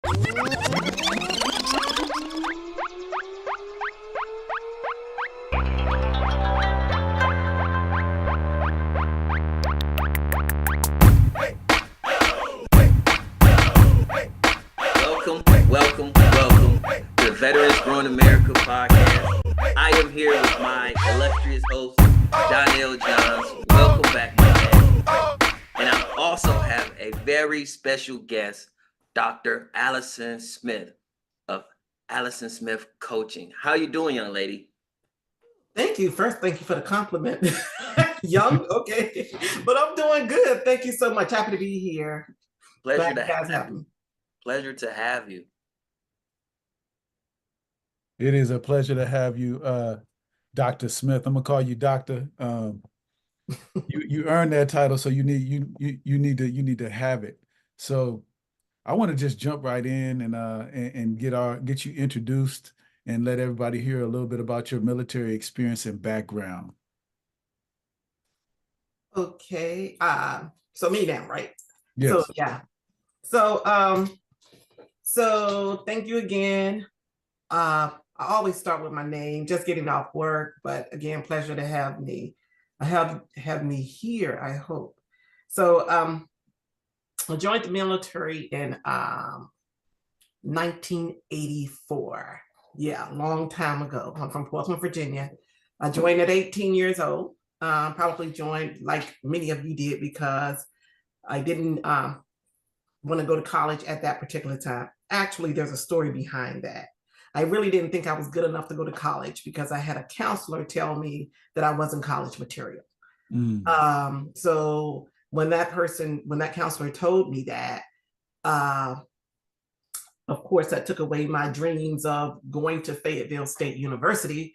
Welcome to the Veterans Growing America podcast. I am here with my illustrious host, Donnell Johns. Welcome back, my man. And I also have a very special guest, Dr. Allison Smith of Allison Smith Coaching. How you doing, young lady? Thank you. First, thank you for the compliment. Young, okay. But I'm doing good. Thank you so much. Happy to be here. Pleasure to have you. Pleasure to have you. It is a pleasure to have you, Dr. Smith. I'm gonna call you Doctor. You earned that title, so you need to have it. So I want to just jump right in and get you introduced and let everybody hear a little bit about your military experience and background. Okay. So me now, right? Yes. So yeah. So thank you again. I always start with my name, just getting off work, but again, pleasure to have me. Have me here, I hope. So I joined the military in 1984. Yeah, a long time ago. I'm from Portsmouth, Virginia. I joined at 18 years old. Probably joined like many of you did because I didn't want to go to college at that particular time. Actually, there's a story behind that. I really didn't think I was good enough to go to college because I had a counselor tell me that I wasn't college material. So when that counselor told me that, of course, that took away my dreams of going to Fayetteville State University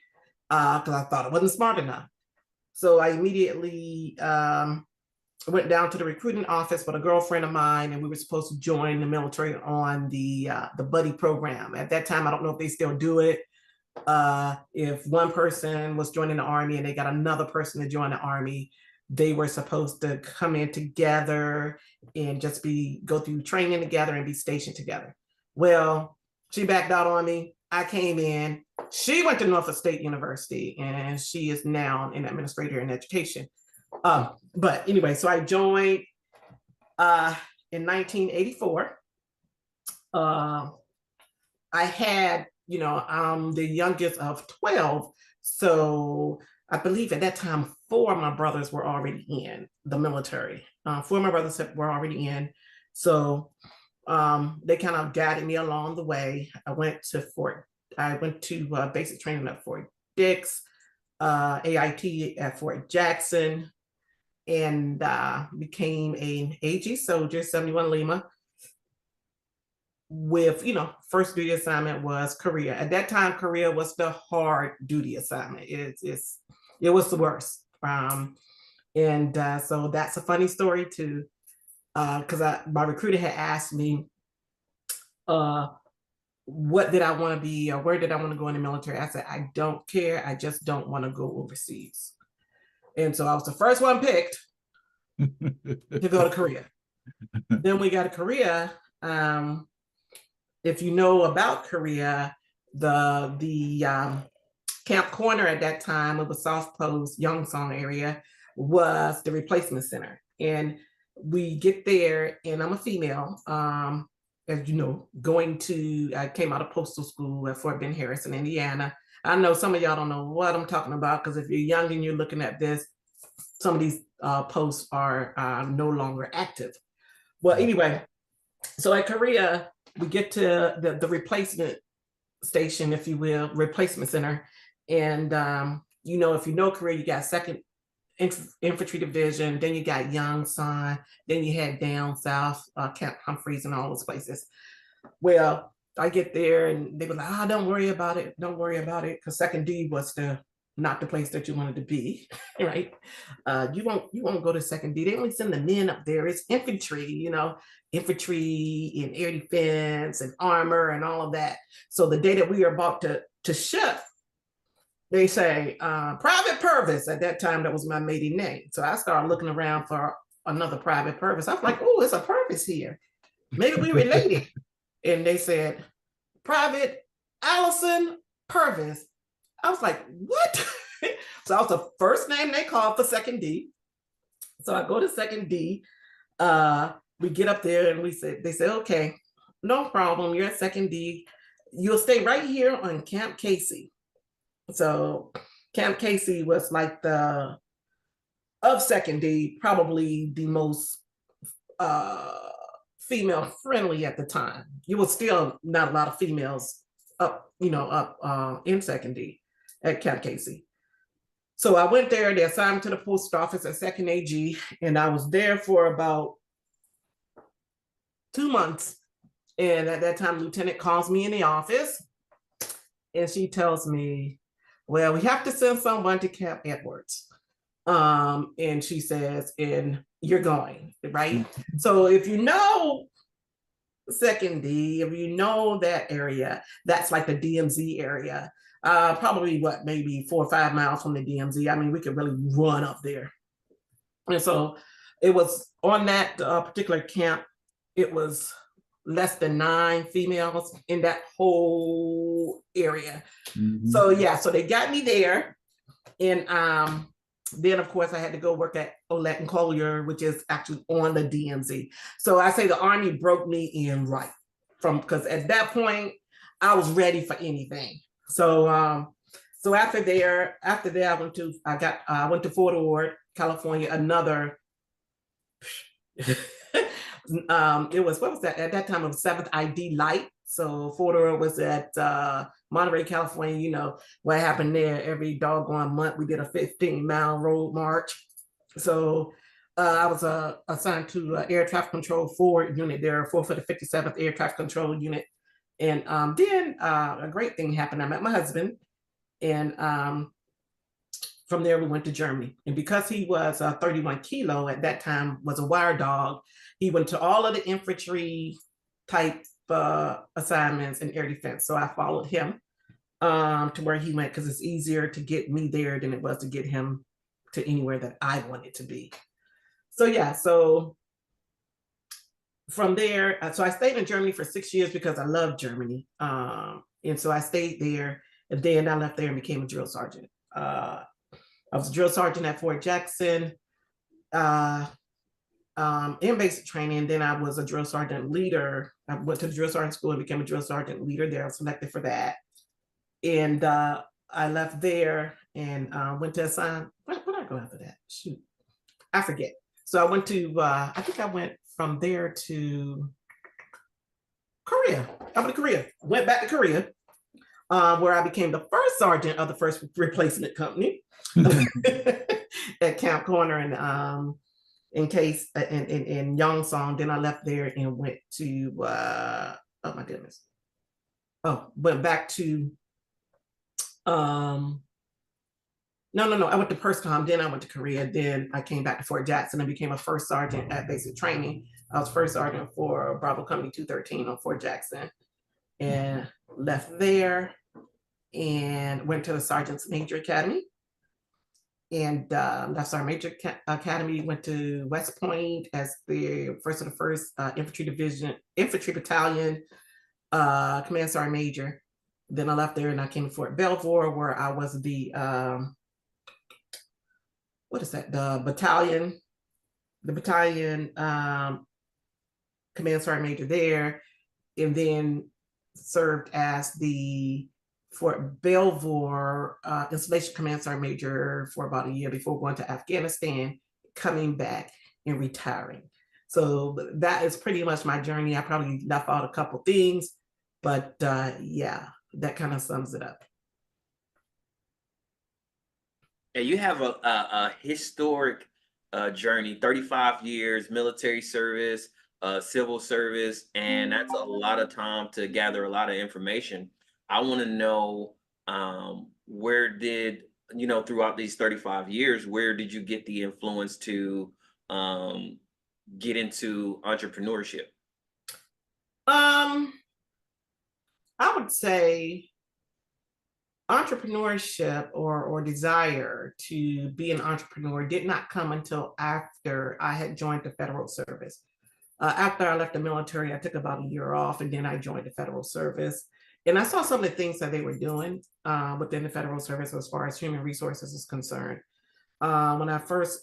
because I thought I wasn't smart enough. So I immediately went down to the recruiting office with a girlfriend of mine, and we were supposed to join the military on the buddy program. At that time, I don't know if they still do it. If one person was joining the Army and they got another person to join the Army, they were supposed to come in together and just go through training together and be stationed together. Well, she backed out on me. I came in. She went to Norfolk State University, and she is now an administrator in education. But anyway, so I joined in 1984. I had, I'm the youngest of 12. So I believe at that time, 4 of my brothers were already in the military. 4 of my brothers were already in. So they kind of guided me along the way. I went to basic training at Fort Dix, AIT at Fort Jackson, and became an AG soldier, 71 Lima, with, first duty assignment was Korea. At that time, Korea was the hard duty assignment. It was the worst. So that's a funny story too, because my recruiter had asked me, what did I want to be, or where did I want to go in the military? I said, I don't care. I just don't want to go overseas. And so I was the first one picked to go to Korea. Then we got to Korea. If you know about Korea, the Camp Corner at that time of the South Post, Yongsong area, was the replacement center. And we get there, and I'm a female. As you know, I came out of postal school at Fort Ben Harrison, Indiana. I know some of y'all don't know what I'm talking about, because if you're young and you're looking at this, some of these posts are no longer active. Well, anyway, so at Korea, we get to the replacement station, if you will, replacement center. And, if you know Korea, you got 2nd Infantry Division, then you got Yongsan, then you had down south, Camp Humphreys and all those places. Well, I get there and they were like, don't worry about it. Don't worry about it. Because 2nd D was not the place that you wanted to be, right? You won't go to 2nd D. They only send the men up there. It's infantry, infantry and air defense and armor and all of that. So the day that we are about to ship, they say, Private Purvis. At that time, that was my maiden name. So I started looking around for another Private Purvis. I was like, oh, it's a Purvis here. Maybe we related. and they said, Private Allison Purvis. I was like, what? So I was the first name they called for second D. So I go to second D. We get up there and they said, okay, no problem. You're at second D. You'll stay right here on Camp Casey. So Camp Casey was like of second D, probably the most female friendly at the time. You was still not a lot of females up in second D at Camp Casey. So I went there, they assigned me to the post office at second AG, and I was there for about 2 months. And at that time, Lieutenant calls me in the office and she tells me, well, we have to send someone to Camp Edwards. And she says, and you're going, right? So if you know second D, if you know that area, that's like the DMZ area. Probably maybe 4 or 5 miles from the DMZ. I mean, we could really run up there. And so it was on that particular camp, it was less than 9 females in that whole area. Mm-hmm. So yeah, so they got me there. And then of course I had to go work at Olette and Collier, which is actually on the DMZ. So I say the Army broke me in right because at that point I was ready for anything. So after that I went to Fort Ord, California, another it was, what was that? At that time it was 7th ID Light. So Fort Ord was at Monterey, California. You know what happened there. Every doggone month we did a 15-mile road march. So I was assigned to air traffic control forward unit there, 4th for the 57th Air Traffic Control Unit. And then a great thing happened. I met my husband, and from there we went to Germany. And because he was 31 kilo at that time, was a wire dog, he went to all of the infantry type assignments in air defense. So I followed him to where he went, because it's easier to get me there than it was to get him to anywhere that I wanted to be. So yeah, so from there, so I stayed in Germany for 6 years because I loved Germany. And so I stayed there, and then I left there and became a drill sergeant. I was a drill sergeant at Fort Jackson in basic training. Then I was a drill sergeant leader. I went to the drill sergeant school and became a drill sergeant leader there. I was selected for that. And I left there and went to assign, where did I go after that? Shoot, I forget. So I went to, I think I went from there to Korea. I went to Korea, went back to Korea, where I became the first sergeant of the 1st Replacement Company at Camp Corner in Yongsan. Then I left there and went to, oh my goodness. Oh, went back to, no. I went to PERSCOM, then I went to Korea, then I came back to Fort Jackson and became a first sergeant at basic training. I was first sergeant for Bravo Company 213 on Fort Jackson, and left there and went to the Sergeant's Major Academy. And left Sergeant Major Academy, went to West Point as the first of the 1st Infantry Battalion, Command Sergeant Major. Then I left there and I came to Fort Belvoir, where I was the, the battalion Command Sergeant Major there, and then served as the Fort Belvoir Installation Command Sergeant Major for about a year before going to Afghanistan, coming back and retiring. So that is pretty much my journey. I probably left out a couple things, but yeah, that kind of sums it up. And you have a historic journey, 35 years, military service, civil service, and that's a lot of time to gather a lot of information. I want to know where did, throughout these 35 years, where did you get the influence to get into entrepreneurship? I would say entrepreneurship or desire to be an entrepreneur did not come until after I had joined the federal service. After I left the military, I took about a year off, and then I joined the federal service. And I saw some of the things that they were doing within the federal service as far as human resources is concerned. When I first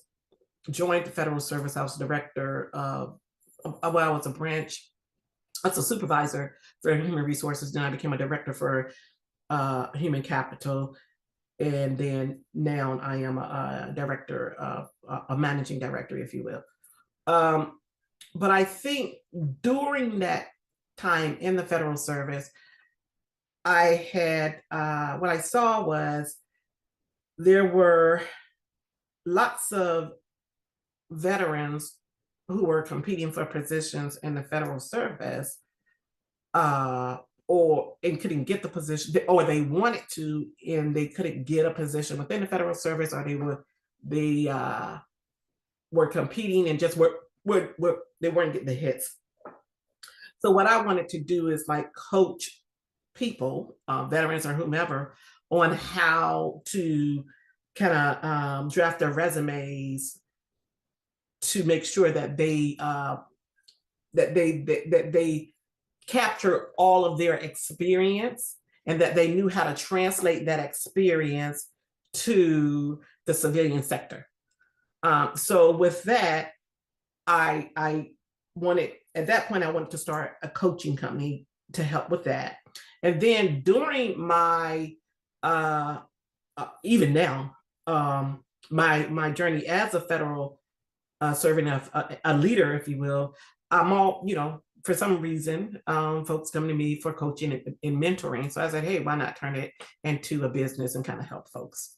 joined the federal service, I was director of, well, I was a supervisor for human resources. Then I became a director for human capital. And then now I am a director, a managing director, if you will. But I think during that time in the federal service, I had, what I saw was there were lots of veterans who were competing for positions in the federal service, and couldn't get the position, or they wanted to and they couldn't get a position within the federal service, or they were competing and just they weren't getting the hits. So what I wanted to do is like coach people, veterans or whomever, on how to kind of draft their resumes to make sure that they capture all of their experience, and that they knew how to translate that experience to the civilian sector. So with that, I wanted, at that point, I wanted to start a coaching company to help with that. And then during my, even now, my journey as a federal serving a leader, if you will, I'm all, for some reason, folks come to me for coaching and mentoring. So I said, hey, why not turn it into a business and kind of help folks?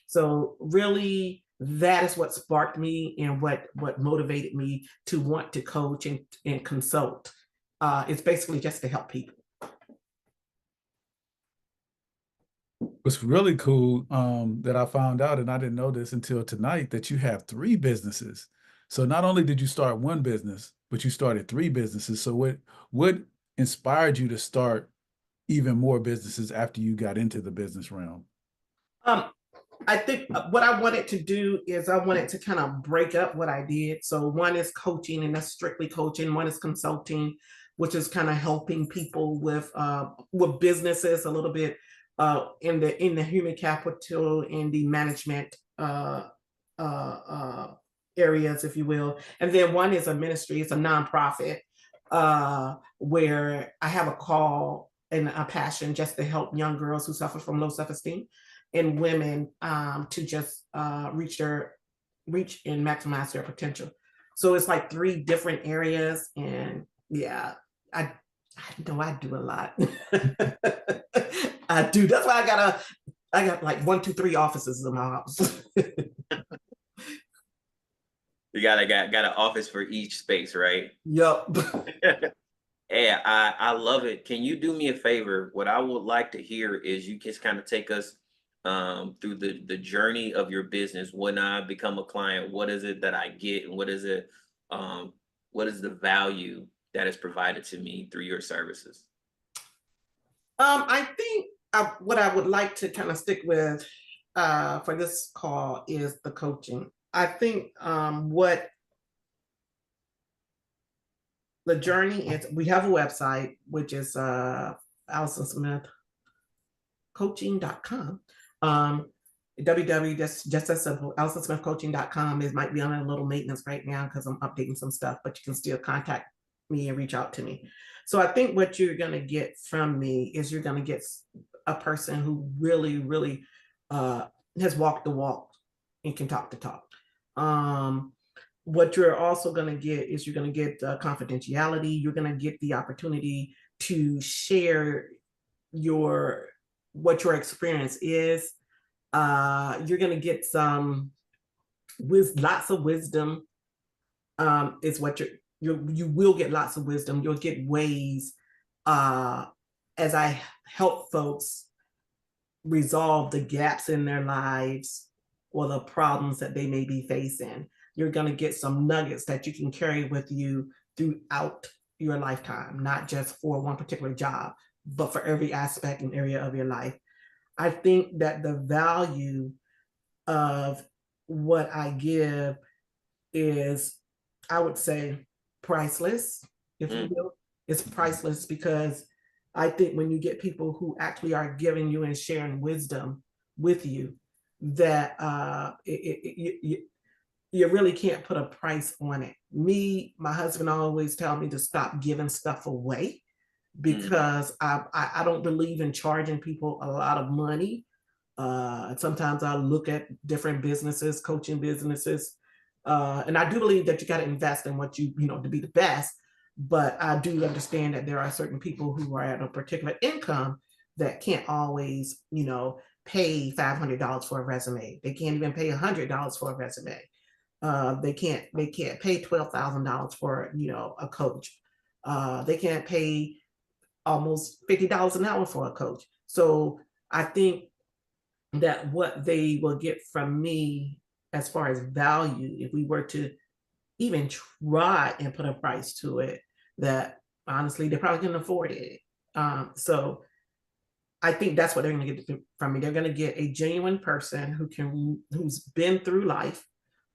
So really, that is what sparked me and what motivated me to want to coach and consult. It's basically just to help people. What's really cool that I found out, and I didn't know this until tonight, that you have 3 businesses. So not only did you start one business, but you started 3 businesses. So what inspired you to start even more businesses after you got into the business realm? I think what I wanted to do is I wanted to kind of break up what I did. So one is coaching, and that's strictly coaching. One is consulting, which is kind of helping people with businesses a little bit in the human capital, in the management areas, if you will. And then one is a ministry, it's a nonprofit where I have a call and a passion just to help young girls who suffer from low self-esteem, and women to just reach and maximize their potential. So it's like 3 different areas, and yeah, I know I do a lot. I do. That's why I got like 1, 2, 3 offices in my house. You got an office for each space, right? Yep. Yeah, I love it. Can you do me a favor? What I would like to hear is you just kind of take us through the journey of your business. When I become a client, what is it that I get, and what is the value that is provided to me through your services? I think what I would like to kind of stick with for this call is the coaching. I think what the journey is, we have a website, which is Allison Smith coaching.com. www, just as simple, AllisonSmithCoaching.com. It might be on a little maintenance right now because I'm updating some stuff, but you can still contact me and reach out to me. So I think what you're going to get from me is you're going to get a person who really, really has walked the walk and can talk the talk. What you're also going to get is you're going to get confidentiality. You're going to get the opportunity to share what your experience is. You're going to get lots of wisdom. Is what you will get lots of wisdom. You'll get ways as I help folks resolve the gaps in their lives or the problems that they may be facing. You're going to get some nuggets that you can carry with you throughout your lifetime, not just for one particular job, but for every aspect and area of your life. I think that the value of what I give is, I would say, priceless, if you will. It's priceless because I think when you get people who actually are giving you and sharing wisdom with you, that you really can't put a price on it. My husband always tell me to stop giving stuff away because I don't believe in charging people a lot of money. Sometimes I look at different businesses, coaching businesses, and I do believe that you got to invest in what you know to be the best. But I do understand that there are certain people who are at a particular income that can't always, you know, pay $500 for a resume. They can't even pay $100 for a resume. They can't pay $12,000 for, you know, a coach. They can't pay almost $50 an hour for a coach. So I think that what they will get from me as far as value, if we were to even try and put a price to it, that honestly they probably couldn't afford it. So I think that's what they're going to get from me. They're going to get a genuine person who's been through life,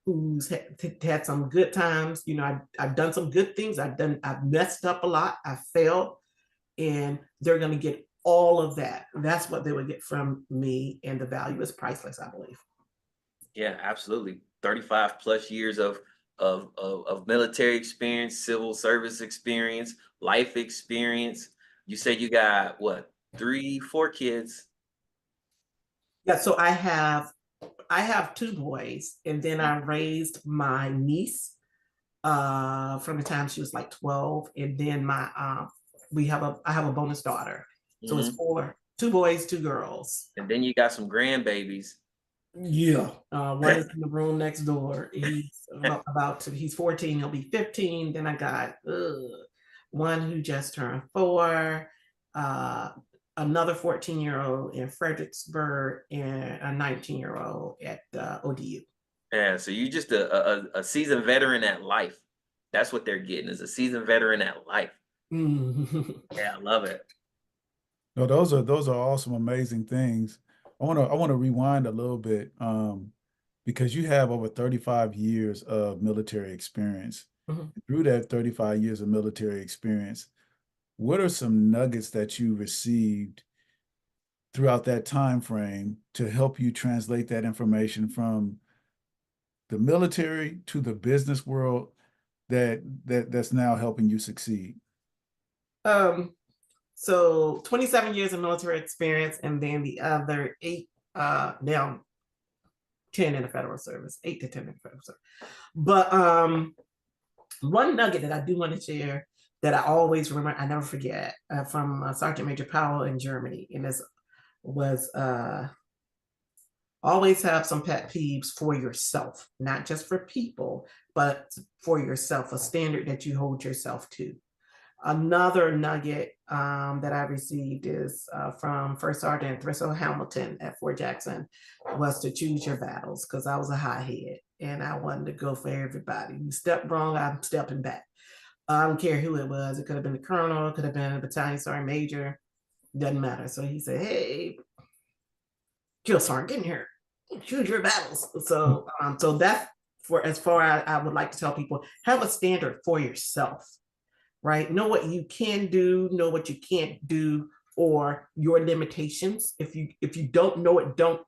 who's had some good times. You know, I've done some good things. I've messed up a lot. I failed, and they're going to get all of that. That's what they would get from me, and the value is priceless, I believe. Yeah, absolutely. 35 plus years of military experience, civil service experience, life experience. You said you got what, 4 kids? Yeah, so I have 2 boys, and then I raised my niece from the time she was like 12, and then I have a bonus daughter. So it's 2 boys, 2 girls. And then you got some grandbabies. Yeah. One is in the room next door. He's 14, he'll be 15. Then I got one who just turned 4, another 14-year-old in Fredericksburg, and a 19-year-old at ODU. Yeah, so you just a seasoned veteran at life. That's what they're getting, is a seasoned veteran at life. Yeah, I love it. No, those are awesome, amazing things. I want to rewind a little bit because you have over 35 years of military experience. Through that 35 years of military experience, what are some nuggets that you received throughout that time frame to help you translate that information from the military to the business world that's now helping you succeed? So 27 years of military experience, and then the other 8, now 10 in the federal service, 8 to 10 in the federal service. But one nugget that I do want to share that I always remember, I never forget, from Sergeant Major Powell in Germany, and this was always have some pet peeves for yourself, not just for people, but for yourself, a standard that you hold yourself to. Another nugget that I received is from First Sergeant Thristle Hamilton at Fort Jackson, was to choose your battles, because I was a hothead and I wanted to go for everybody. You step wrong, I'm stepping back. I don't care who it was. It could have been the colonel, it could have been a battalion sergeant major, doesn't matter. So he said, hey, Jill Sergeant, get in here, choose your battles. So so that's for as far as I would like to tell people, have a standard for yourself. Right? Know what you can do, know what you can't do, or your limitations. If you don't know it, don't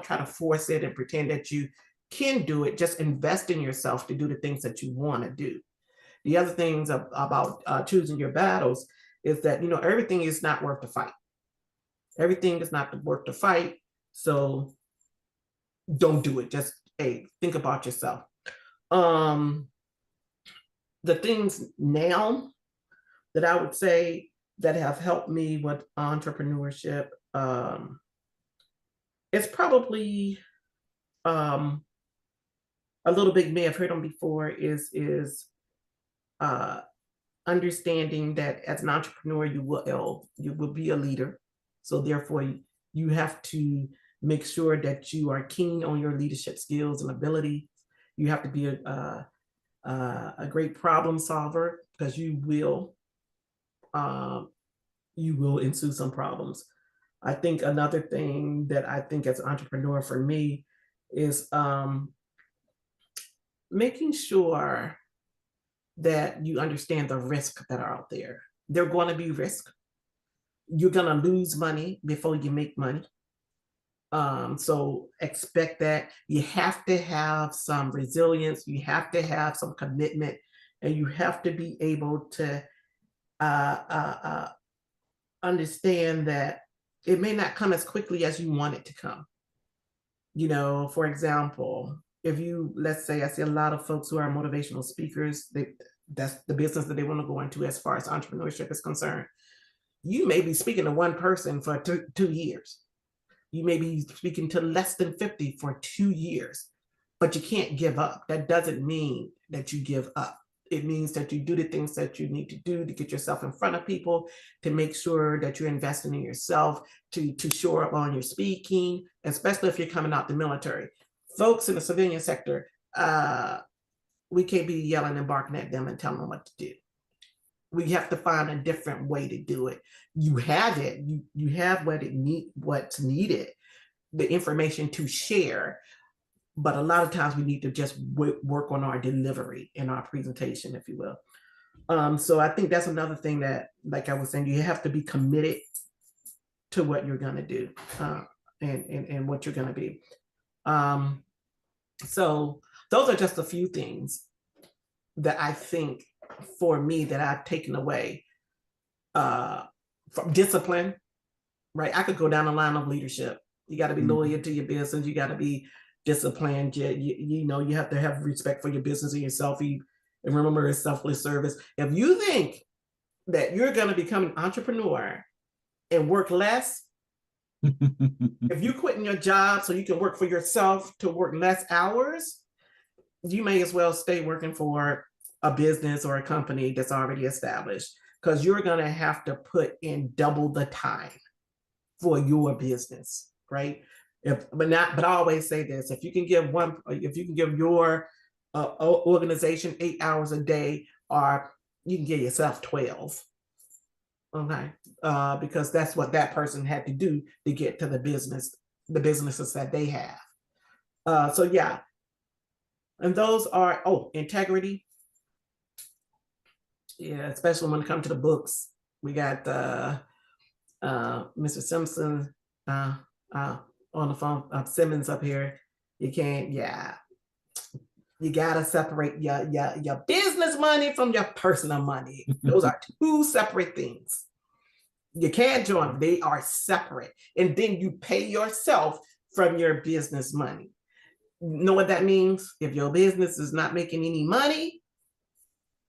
try to force it and pretend that you can do it. Just invest in yourself to do the things that you want to do. The other things about choosing your battles is that, everything is not worth the fight. Everything is not worth the fight. So don't do it. Just, hey, think about yourself. The things now that I would say that have helped me with entrepreneurship, it's probably a little bit, you may have heard them before, is understanding that as an entrepreneur, you will be a leader. So therefore, you have to make sure that you are keen on your leadership skills and ability. You have to be a great problem solver, because you will ensue some problems. I think another thing that I think as an entrepreneur for me is making sure that you understand the risks that are out there. There are going to be risks. You're going to lose money before you make money. So expect that. You have to have some resilience. You have to have some commitment, and you have to be able to understand that it may not come as quickly as you want it to come. For example, if you, let's say, I see a lot of folks who are motivational speakers, that's the business that they want to go into as far as entrepreneurship is concerned. You may be speaking to one person for 2 years. You may be speaking to less than 50 for 2 years, but you can't give up. That doesn't mean that you give up. It means that you do the things that you need to do to get yourself in front of people, to make sure that you're investing in yourself, to shore up on your speaking, especially if you're coming out the military. Folks in the civilian sector, we can't be yelling and barking at them and telling them what to do. We have to find a different way to do it. You have it. You have what's needed, the information to share. But a lot of times we need to just work on our delivery and our presentation, if you will. So I think that's another thing that, like I was saying, you have to be committed to what you're going to do and what you're going to be. So those are just a few things that I think for me that I've taken away from discipline, right? I could go down the line of leadership. You got to be loyal to your business. You got to be disciplined. You have to have respect for your business and yourself. And remember, it's selfless service. If you think that you're going to become an entrepreneur and work less, if you quitting your job so you can work for yourself to work less hours, you may as well stay working for a business or a company that's already established, because you're going to have to put in double the time for your business, right? But I always say this: if you can give your organization 8 hours a day, or you can give yourself 12, okay? Because that's what that person had to do to get to the businesses that they have. So yeah, and those are integrity. Yeah, especially when it comes to the books. We got Mr. Simpson on the phone, Simmons up here. You gotta separate your business money from your personal money. Those are two separate things. You can't join them. They are separate. And then you pay yourself from your business money. You know what that means? If your business is not making any money,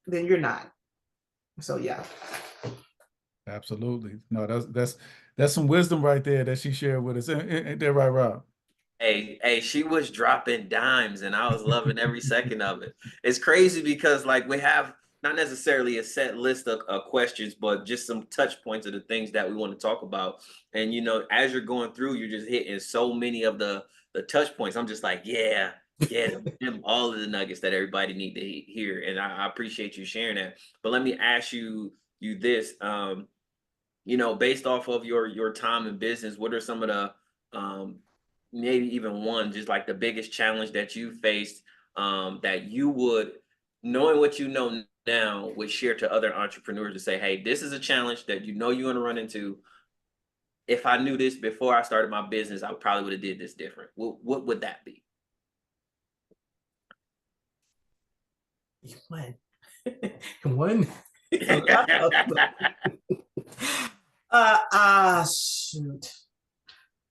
then you're not. So yeah. Absolutely. No, that's some wisdom right there that she shared with us. Ain't that right, Rob? Hey, she was dropping dimes and I was loving every second of it. It's crazy because like we have not necessarily a set list of questions, but just some touch points of the things that we want to talk about. And as you're going through, you're just hitting so many of the touch points. I'm just like, yeah, them all of the nuggets that everybody need to hear. And I appreciate you sharing that. But let me ask you this, based off of your time in business, what are some of the maybe even one, just like the biggest challenge that you faced, that you would, knowing what you know now, would share to other entrepreneurs to say, hey, this is a challenge that you're going to run into. If I knew this before I started my business, I probably would have did this different. What would that be? One. Shoot.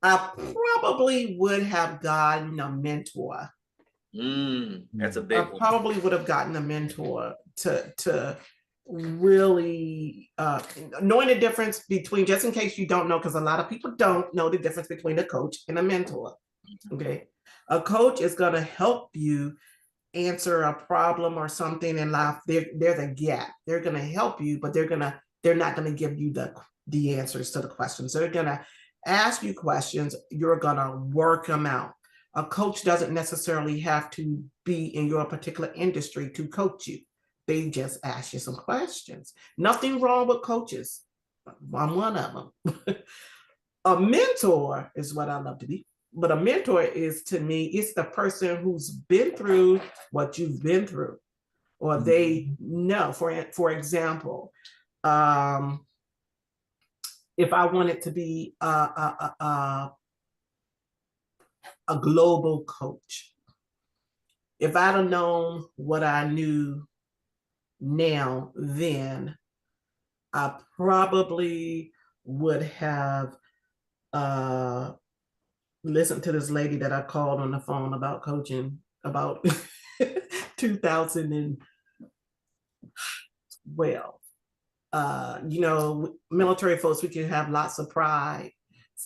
I probably would have gotten a mentor. That's a big one. I probably would have gotten a mentor to really knowing the difference between, just in case you don't know, because a lot of people don't know the difference between a coach and a mentor. Okay. A coach is going to help you answer a problem or something in life. There's a gap. They're going to help you, but they're not going to give you the answers to the questions. So they're going to ask you questions. You're going to work them out. A coach doesn't necessarily have to be in your particular industry to coach you. They just ask you some questions. Nothing wrong with coaches. I'm one of them. A mentor is what I love to be. But a mentor is, to me, it's the person who's been through what you've been through. or they know, for example, if I wanted to be a global coach, if I'd have known what I knew now, then I probably would have listened to this lady that I called on the phone about coaching about 2012. You know, military folks, we can have lots of pride,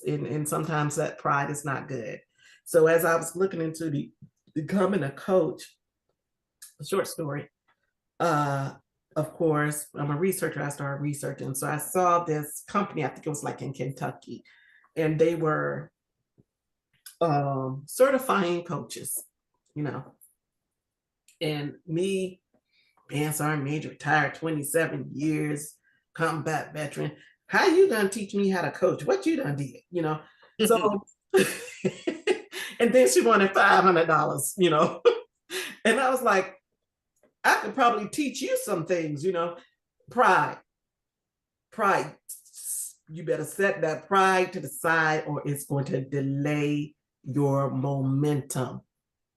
and sometimes that pride is not good. So as I was looking into becoming a coach, short story, of course, I'm a researcher. I started researching. So I saw this company, I think it was like in Kentucky, and they were certifying coaches, you know. And me, being Sergeant Major, retired 27 years, combat veteran, how you gonna teach me how to coach? What you done did, you know? So, and then she wanted $500, you know? And I was like, I could probably teach you some things, you know? Pride. You better set that pride to the side, or it's going to delay your momentum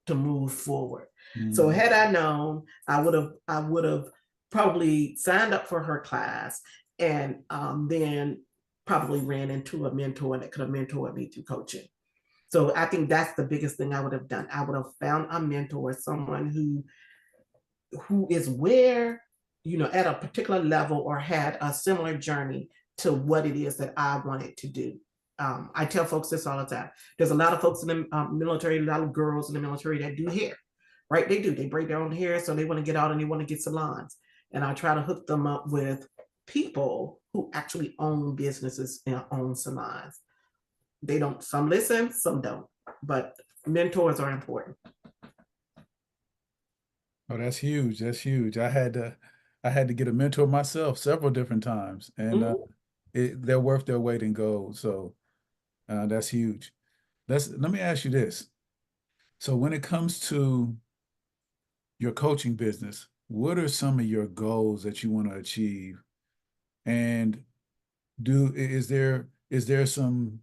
to move forward. So had I known, I would have probably signed up for her class, and then probably ran into a mentor that could have mentored me through coaching. So I think that's the biggest thing I would have done. I would have found a mentor, someone who is where, you know, at a particular level or had a similar journey to what it is that I wanted to do. I tell folks this all the time. There's a lot of folks in the military, a lot of girls in the military that do hair, right? They do. They braid their own hair, so they want to get out and they want to get salons. And I try to hook them up with people who actually own businesses and own salons. They don't, some listen, some don't, but mentors are important. Oh, that's huge. That's huge. I had to get a mentor myself several different times, and they're worth their weight in gold. So that's huge. Let me ask you this. So when it comes to your coaching business, what are some of your goals that you want to achieve? And is there some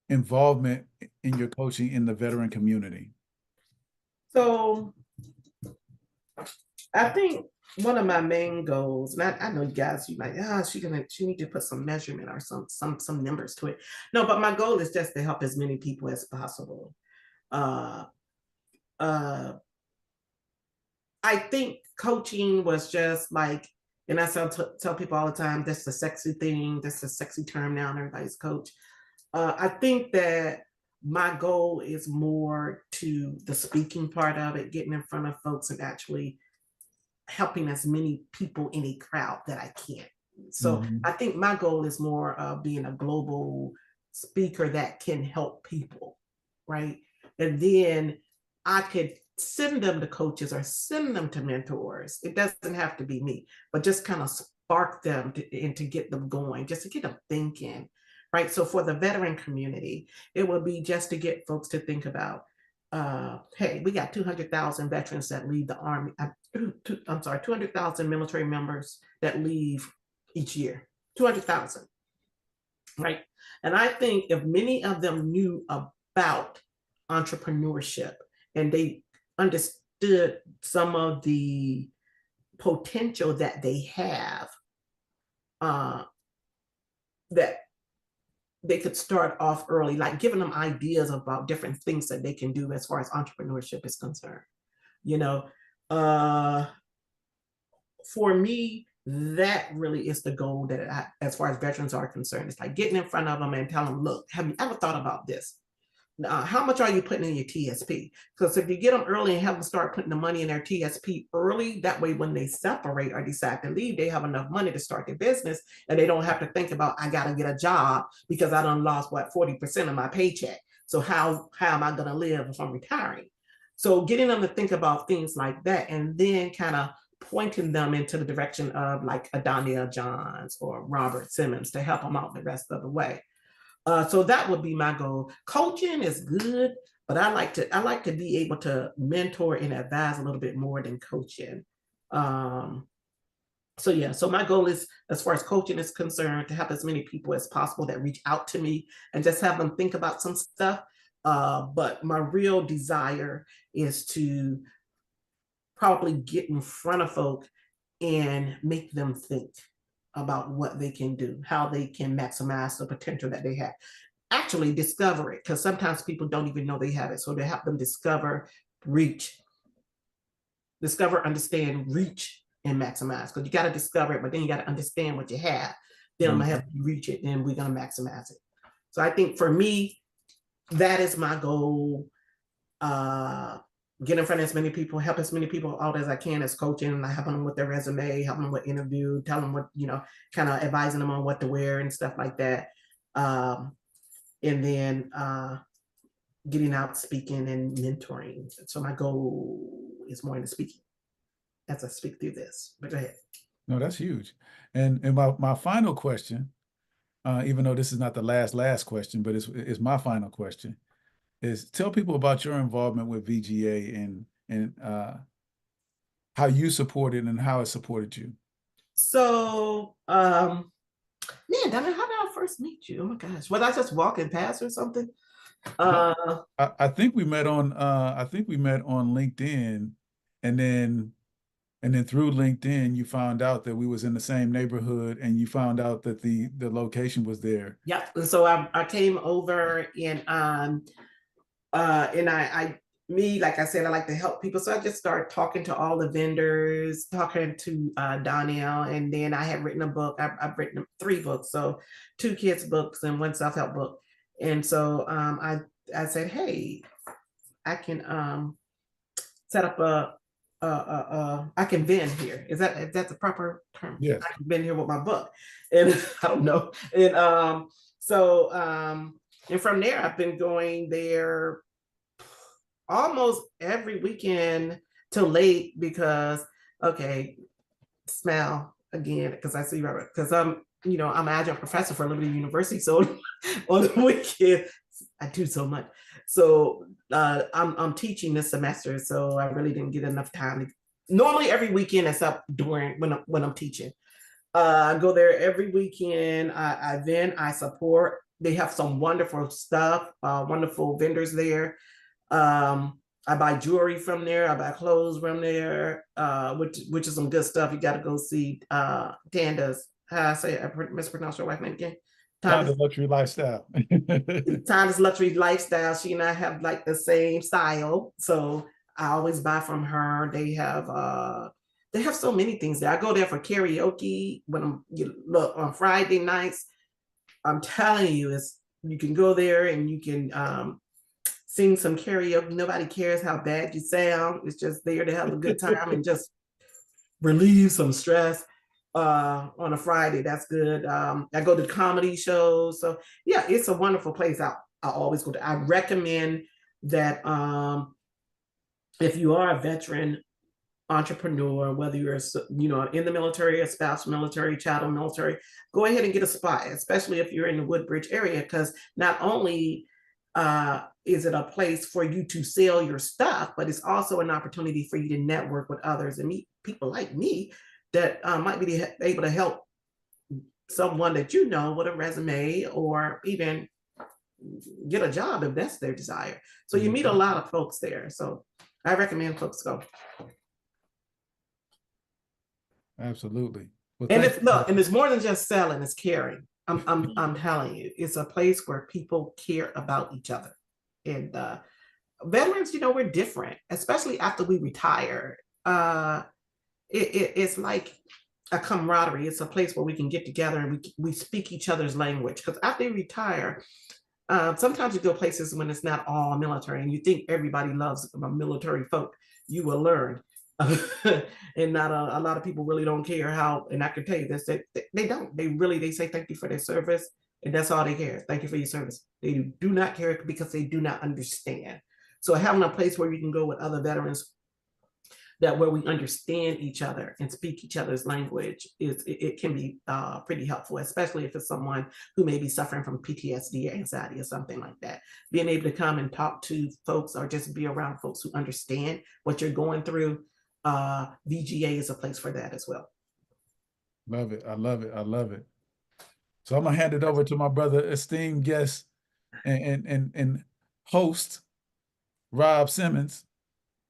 involvement in your coaching in the veteran community? So I think one of my main goals, and I know you guys, you might, she need to put some measurement or some numbers to it. No, but my goal is just to help as many people as possible. I think coaching was just like, and I tell people all the time, that's the sexy thing, that's a sexy term now, and everybody's coach. I think that my goal is more to the speaking part of it, getting in front of folks and actually helping as many people in a crowd that I can. So I think my goal is more of being a global speaker that can help people, right? And then I could send them to coaches or send them to mentors. It doesn't have to be me, but just kind of spark them and to get them going, just to get them thinking, right? So for the veteran community, it would be just to get folks to think about, hey, we got 200,000 veterans that leave the Army. 200,000 military members that leave each year. 200,000, right? And I think if many of them knew about entrepreneurship and they understood some of the potential that they have, that they could start off early, like giving them ideas about different things that they can do as far as entrepreneurship is concerned. You know, for me, that really is the goal that as far as veterans are concerned, it's like getting in front of them and telling them, look, have you ever thought about this? How much are you putting in your TSP? Because if you get them early and have them start putting the money in their TSP early, that way when they separate or decide to leave, they have enough money to start their business and they don't have to think about, I got to get a job because I done lost, 40% of my paycheck. So how am I going to live if I'm retiring? So getting them to think about things like that and then kind of pointing them into the direction of like a Donnell Johns or Robert Simmons to help them out the rest of the way. So that would be my goal. Coaching is good, but I like to be able to mentor and advise a little bit more than coaching. So yeah, so my goal is, as far as coaching is concerned, to have as many people as possible that reach out to me and just have them think about some stuff. But my real desire is to probably get in front of folk and make them think about what they can do, how they can maximize the potential that they have. Actually discover it, because sometimes people don't even know they have it. So to help them discover, understand, reach, and maximize. Because you got to discover it, but then you got to understand what you have. Then I'm gonna help you reach it, and we're gonna maximize it. So I think for me, that is my goal. Get in front of as many people, help as many people out as I can as coaching, and helping them with their resume, helping them with interview, telling them what, kind of advising them on what to wear and stuff like that. And then getting out, speaking and mentoring. So my goal is more into speaking as I speak through this. But go ahead. No, that's huge. And my final question, even though this is not the last question, but it's my final question, is tell people about your involvement with VGA and how you support it and how it supported you. So, man, Donnell, how did I first meet you? Oh my gosh, was I just walking past or something? I think we met on LinkedIn, and then through LinkedIn you found out that we was in the same neighborhood, and you found out that the location was there. Yep. And so I came over and like I said, I like to help people. So I just started talking to all the vendors, talking to Donnell, and then I had written a book. I've written 3 books, so 2 kids books and 1 self-help book. And so I said, hey, I can set up I can vend here. Is that the proper term? Yes. I can vend here with my book. And I don't know. And and from there, I've been going there almost every weekend till late because, smell again, because I see Robert, because I'm an adjunct professor for Liberty University. So on the weekend, I do so much. So I'm teaching this semester, so I really didn't get enough time. Normally every weekend, except during when I'm teaching. I go there every weekend. I support. They have some wonderful stuff, wonderful vendors there. I buy jewelry from there. I buy clothes from there, which is some good stuff. You got to go see Tanda's. How I say it? I mispronounced your wife name again. Tanda's Luxury Lifestyle. Tanda's Luxury Lifestyle. She and I have like the same style, so I always buy from her. They have so many things there. I go there for karaoke when look on Friday nights. I'm telling you, you can go there and you can sing some karaoke. Nobody cares how bad you sound. It's just there to have a good time and just relieve some stress on a Friday. That's good. I go to comedy shows. So yeah, it's a wonderful place. I always go to. I recommend that if you are a veteran entrepreneur, whether you're in the military, a spouse military, child military, go ahead and get a spot, especially if you're in the Woodbridge area, because not only is it a place for you to sell your stuff, but it's also an opportunity for you to network with others and meet people like me that might be able to help someone that with a resume, or even get a job if that's their desire. So you meet a lot of folks there. So I recommend folks go. Absolutely. Well, and it's more than just selling, it's caring. I'm telling you, it's a place where people care about each other. And veterans, we're different, especially after we retire. It's like a camaraderie. It's a place where we can get together and we speak each other's language. Because after you retire, sometimes you go places when it's not all military, and you think everybody loves military folk. You will learn. And not a lot of people really don't care how, and I can tell you this, that they don't. They say thank you for their service, and that's all they care. Thank you for your service. They do not care because they do not understand. So having a place where you can go with other veterans that where we understand each other and speak each other's language, it can be pretty helpful, especially if it's someone who may be suffering from PTSD or anxiety or something like that. Being able to come and talk to folks or just be around folks who understand what you're going through, VGA is a place for that as well. Love it. I love it. I love it. So I'm gonna hand it over to my brother, esteemed guest and host, Rob Simmons.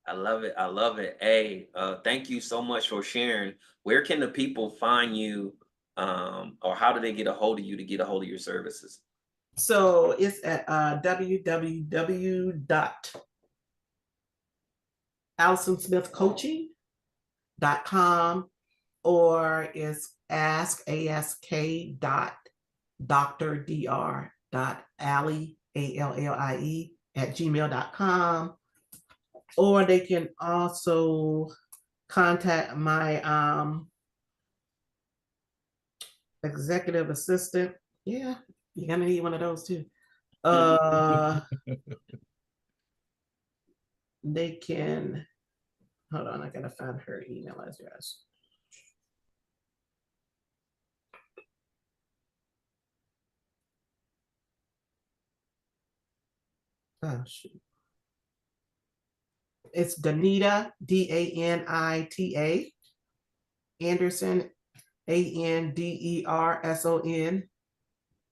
I love it. I love it. Hey, thank you so much for sharing. Where can the people find you, or how do they get a hold of you to get a hold of your services? So it's at www.AllisonSmithCoaching.com, or it's ask.dr.allie, ALLIE, @gmail.com. Or they can also contact my executive assistant. Yeah, you're gonna need one of those too. They can, hold on, I gotta find her email address. Oh shoot. It's Danita, DANITA, Anderson, ANDERSON,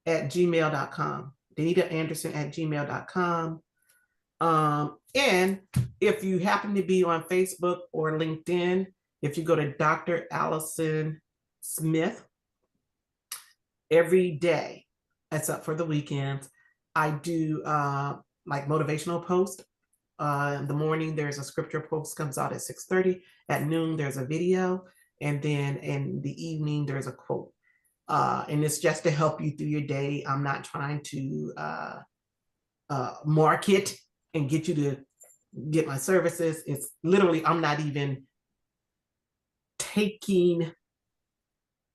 @gmail.com. Danita Anderson @gmail.com. And if you happen to be on Facebook or LinkedIn, if you go to Dr. Allison Smith, every day, except for the weekends, I do like motivational posts. In the morning, there's a scripture post comes out at 6:30. At noon, there's a video. And then in the evening, there's a quote. And it's just to help you through your day. I'm not trying to market and get you to get my services. It's literally, I'm not even taking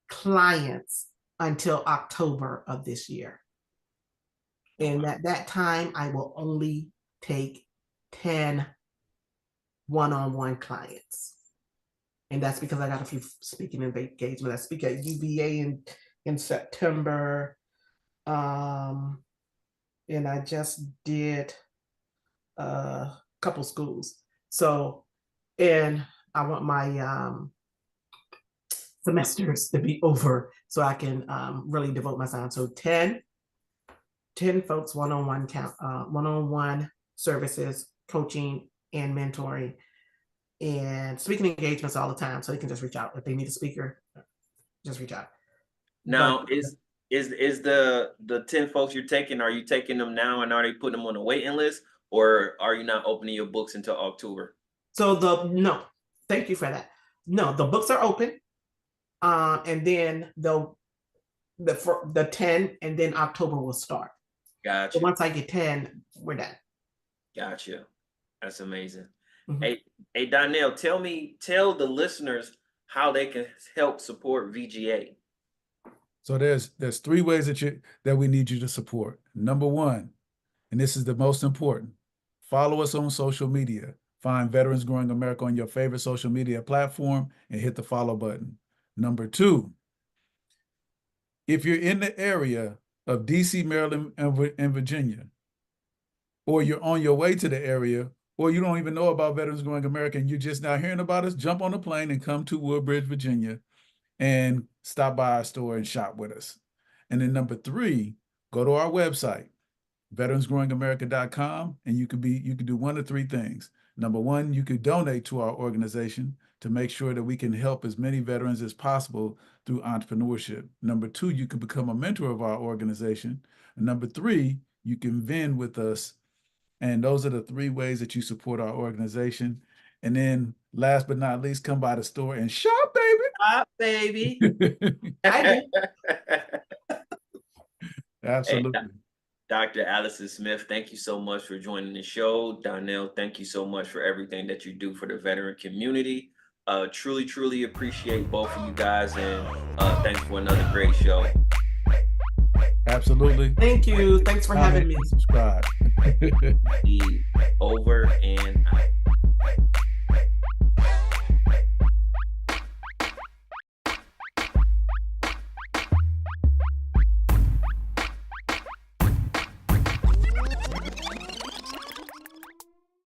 clients until October of this year. And at that time, I will only take 10 one-on-one clients. And that's because I got a few speaking engagements. I speak at UVA in September. And I just did a couple schools. So, and I want my semesters to be over so I can really devote my time. So 10 folks, one-on-one services, coaching and mentoring, and speaking engagements all the time. So they can just reach out if they need a speaker, just reach out. Now, is the 10 folks you're taking, are you taking them now and are they putting them on a waiting list, or are you not opening your books until October? So no, thank you for that. No, the books are open, and then the 10, and then October will start. Gotcha. So once I get 10, we're done. Gotcha. That's amazing. Mhm. Hey, Donnell, tell the listeners how they can help support VGA. So there's 3 ways that we need you to support. Number 1, and this is the most important, follow us on social media. Find Veterans Growing America on your favorite social media platform and hit the follow button. Number 2, if you're in the area of DC, Maryland, and Virginia, or you're on your way to the area, or you don't even know about Veterans Growing America and you're just now hearing about us, jump on a plane and come to Woodbridge, Virginia, and stop by our store and shop with us. And then number 3, go to our website, veteransgrowingamerica.com, and you could do one of 3 things. Number 1, you could donate to our organization to make sure that we can help as many veterans as possible through entrepreneurship. Number 2, you can become a mentor of our organization. And number 3, you can vend with us. And those are the 3 ways that you support our organization. And then last but not least, come by the store and shop, baby. Shop, baby. I do. Absolutely. Hey, Dr. Allison Smith, thank you so much for joining the show. Donnell, thank you so much for everything that you do for the veteran community. Truly, truly appreciate both of you guys, and thanks for another great show. Absolutely. Thank you. Thanks for having me. Subscribe. Over and out.